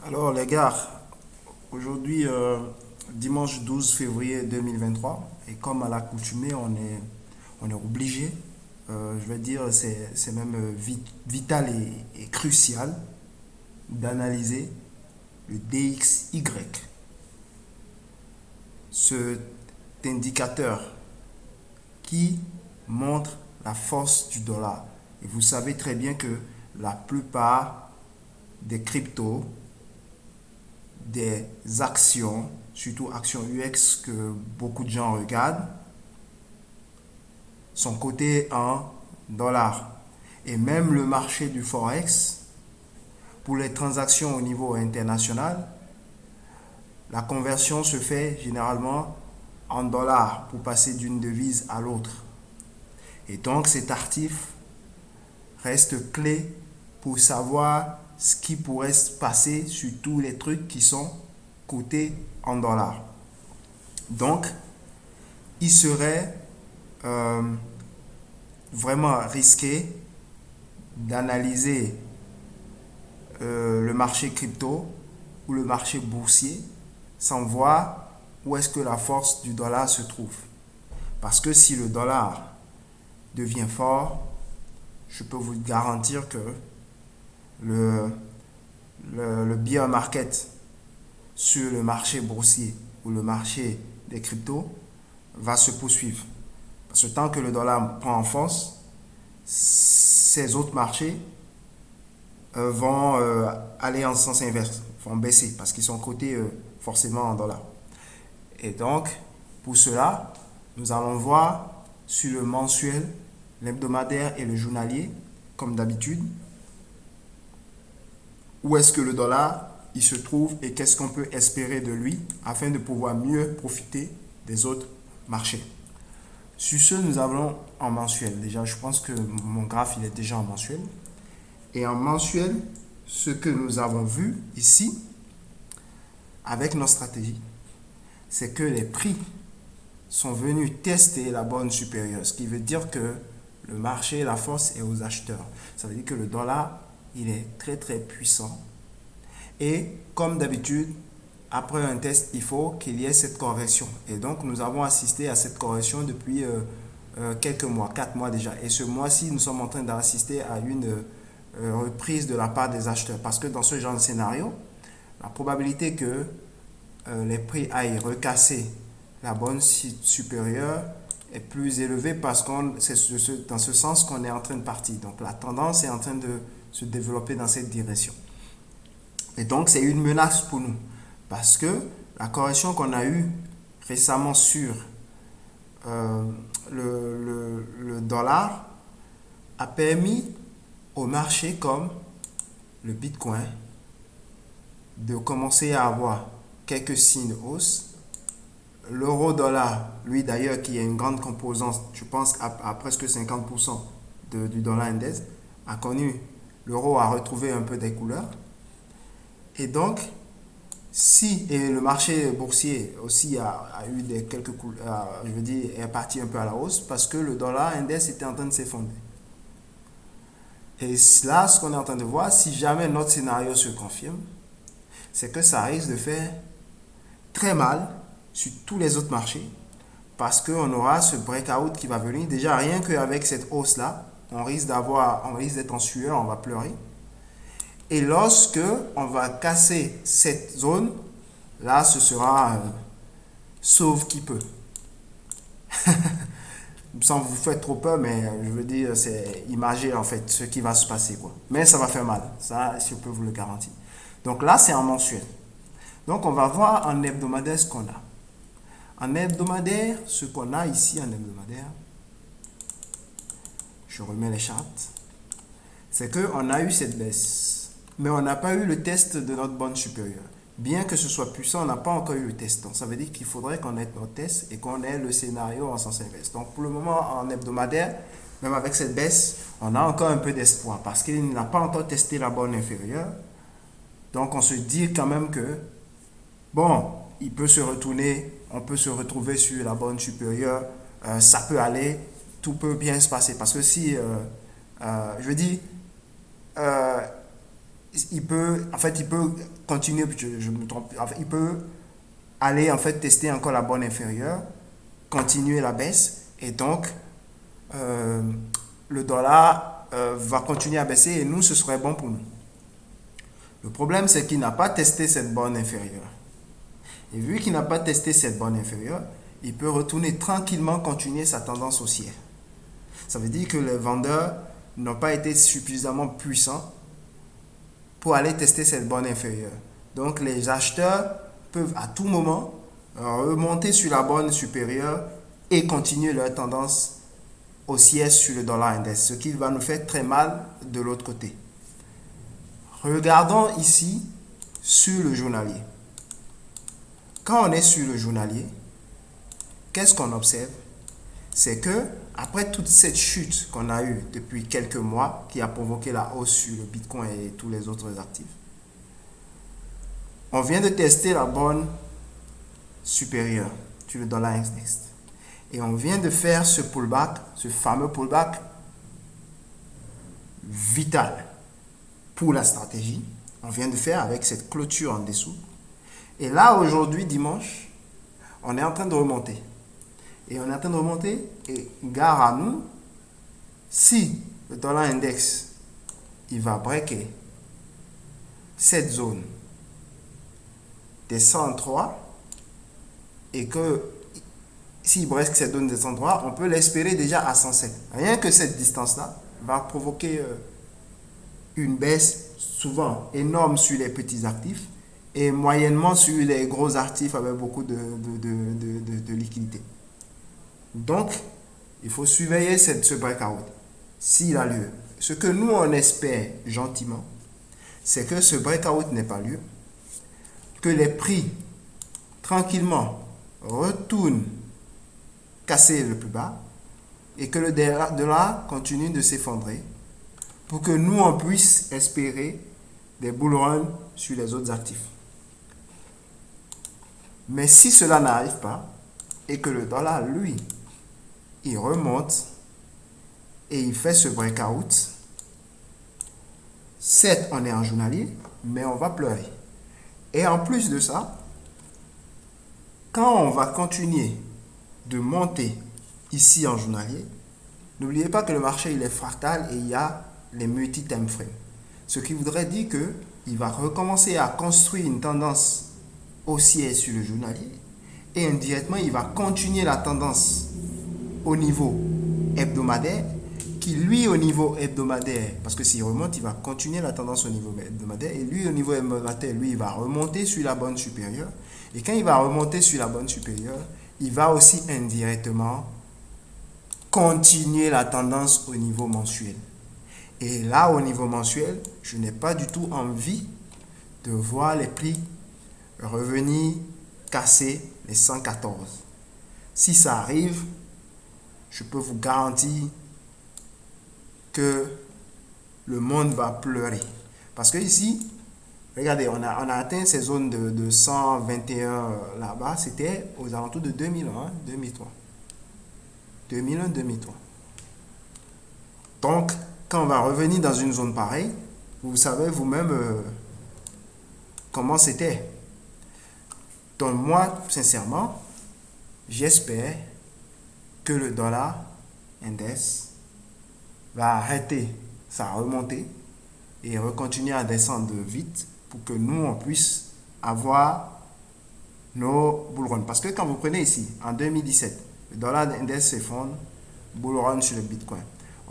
Alors les gars, aujourd'hui dimanche 12 février 2023 et comme à l'accoutumée on est obligé, je vais dire c'est même vital et crucial d'analyser le DXY, cet indicateur qui montre la force du dollar. Et vous savez très bien que la plupart des cryptos, des actions, surtout actions UX que beaucoup de gens regardent, sont cotées en dollars. Et même le marché du Forex, pour les transactions au niveau international, la conversion se fait généralement en dollars pour passer d'une devise à l'autre. Et donc cet actif reste clé pour savoir ce qui pourrait se passer sur tous les trucs qui sont cotés en dollars. Donc, il serait euh, vraiment risqué d'analyser le marché crypto ou le marché boursier sans voir où est-ce que la force du dollar se trouve. Parce que si le dollar devient fort, je peux vous garantir que le, le bear market sur le marché boursier ou le marché des cryptos va se poursuivre. Parce que tant que le dollar prend en force, ces autres marchés vont aller en sens inverse, vont baisser parce qu'ils sont cotés forcément en dollars. Et donc, pour cela, nous allons voir sur le mensuel, l'hebdomadaire et le journalier, comme d'habitude, où est-ce que le dollar il se trouve et qu'est-ce qu'on peut espérer de lui afin de pouvoir mieux profiter des autres marchés. Sur ce, nous avons en mensuel. Déjà, je pense que mon graphe il est déjà en mensuel. Et en mensuel, ce que nous avons vu ici, avec nos stratégies, c'est que les prix sont venus tester la borne supérieure. Ce qui veut dire que le marché, la force est aux acheteurs. Ça veut dire que le dollar, il est très très puissant. Et comme d'habitude, après un test, il faut qu'il y ait cette correction. Et donc, nous avons assisté à cette correction depuis quelques mois, 4 mois déjà. Et ce mois-ci, nous sommes en train d'assister à une reprise de la part des acheteurs. Parce que dans ce genre de scénario, la probabilité que les prix aillent recasser la borne supérieure est plus élevée parce que c'est dans ce sens qu'on est en train de partir. Donc la tendance est en train de se développer dans cette direction. Et donc c'est une menace pour nous parce que la correction qu'on a eue récemment sur le dollar a permis au marché comme le Bitcoin de commencer à avoir quelques signes de hausse. L'euro-dollar, lui d'ailleurs, qui a une grande composante, je pense à presque 50% du dollar index, a connu, l'euro a retrouvé un peu des couleurs. Et donc, si et le marché boursier aussi a eu quelques couleurs, je veux dire, est parti un peu à la hausse parce que le dollar index était en train de s'effondrer. Et là, ce qu'on est en train de voir, si jamais notre scénario se confirme, c'est que ça risque de faire très mal sur tous les autres marchés parce qu'on aura ce breakout qui va venir. Déjà, rien qu'avec cette hausse-là, on risque d'être en sueur, on va pleurer. Et lorsque on va casser cette zone, là, ce sera sauve qui peut. Sans vous faire trop peur, mais je veux dire, c'est imager en fait ce qui va se passer, quoi. Mais ça va faire mal, ça, je peux vous le garantir. Donc là, c'est en mensuel. Donc on va voir en hebdomadaire ce qu'on a. En hebdomadaire, ce qu'on a ici en hebdomadaire, je remets les chartes, c'est qu'on a eu cette baisse, mais on n'a pas eu le test de notre borne supérieure. Bien que ce soit puissant, on n'a pas encore eu le test. Donc ça veut dire qu'il faudrait qu'on ait notre test et qu'on ait le scénario en sens inverse. Donc pour le moment, en hebdomadaire, même avec cette baisse, on a encore un peu d'espoir parce qu'il n'a pas encore testé la borne inférieure. Donc on se dit quand même que, bon, il peut se retourner, on peut se retrouver sur la borne supérieure, ça peut aller, tout peut bien se passer. Parce que si, je veux dire, euh, il peut continuer, je me trompe, en fait, il peut aller en fait tester encore la borne inférieure, continuer la baisse, et donc le dollar va continuer à baisser, et nous, ce serait bon pour nous. Le problème, c'est qu'il n'a pas testé cette borne inférieure. Et vu qu'il n'a pas testé cette borne inférieure, il peut retourner tranquillement, continuer sa tendance haussière. Ça veut dire que les vendeurs n'ont pas été suffisamment puissants pour aller tester cette borne inférieure. Donc les acheteurs peuvent à tout moment remonter sur la borne supérieure et continuer leur tendance haussière sur le dollar index, ce qui va nous faire très mal de l'autre côté. Regardons ici sur le journalier. Quand on est sur le journalier, qu'est-ce qu'on observe? C'est que après toute cette chute qu'on a eue depuis quelques mois, qui a provoqué la hausse sur le Bitcoin et tous les autres actifs, on vient de tester la borne supérieure sur le dollar index. Et on vient de faire ce pullback, ce fameux pullback vital pour la stratégie. On vient de faire avec cette clôture en dessous. Et là, aujourd'hui, dimanche, on est en train de remonter. Et on est en train de remonter, et gare à nous, si le dollar index, il va breaker cette zone des 103, et que s'il break cette zone des 103, on peut l'espérer déjà à 107. Rien que cette distance-là va provoquer une baisse souvent énorme sur les petits actifs et moyennement sur les gros actifs avec beaucoup de liquidité. Donc, il faut surveiller ce breakout s'il a lieu. Ce que nous, on espère gentiment, c'est que ce breakout n'ait pas lieu, que les prix, tranquillement, retournent casser le plus bas et que le dollar continue de s'effondrer pour que nous, on puisse espérer des bull runs sur les autres actifs. Mais si cela n'arrive pas et que le dollar, lui, il remonte et il fait ce breakout, certes, on est en journalier, mais on va pleurer. Et en plus de ça, quand on va continuer de monter ici en journalier, n'oubliez pas que le marché il est fractal et il y a les multi-time frames. Ce qui voudrait dire qu'il va recommencer à construire une tendance haussière sur le journalier et indirectement il va continuer la tendance au niveau hebdomadaire qui lui au niveau hebdomadaire, parce que s'il remonte il va continuer la tendance au niveau hebdomadaire et lui au niveau hebdomadaire, lui il va remonter sur la borne supérieure et quand il va remonter sur la borne supérieure, il va aussi indirectement continuer la tendance au niveau mensuel. Et là, au niveau mensuel, je n'ai pas du tout envie de voir les prix revenir casser les 114. Si ça arrive, je peux vous garantir que le monde va pleurer. Parce que ici, regardez, on a atteint ces zones de 121 là-bas, c'était aux alentours de 2001, 2003. 2001, 2003. Donc, quand on va revenir dans une zone pareille, vous savez vous-même comment c'était. Donc moi, sincèrement, j'espère que le dollar index va arrêter sa remontée et recontinuer à descendre vite pour que nous, on puisse avoir nos bull runs. Parce que quand vous prenez ici, en 2017, le dollar index s'effondre, bull run sur le Bitcoin.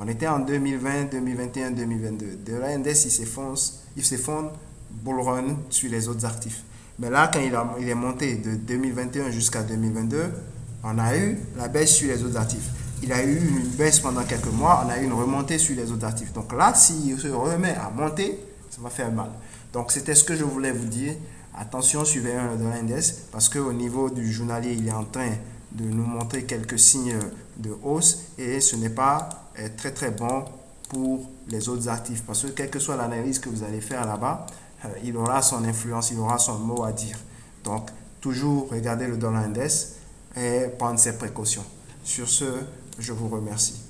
On était en 2020, 2021, 2022. Le dollar index, il s'effondre, bull run sur les autres actifs. Mais là, quand il est monté de 2021 jusqu'à 2022, on a eu la baisse sur les autres actifs. Il a eu une baisse pendant quelques mois, on a eu une remontée sur les autres actifs. Donc là, s'il se remet à monter, ça va faire mal. Donc c'était ce que je voulais vous dire. Attention, suivez le dollar index parce qu'au niveau du journalier, il est en train de nous montrer quelques signes de hausse et ce n'est pas très très bon pour les autres actifs parce que quelle que soit l'analyse que vous allez faire là-bas, il aura son influence, il aura son mot à dire. Donc toujours regarder le dollar index et prendre ses précautions. Sur ce, je vous remercie.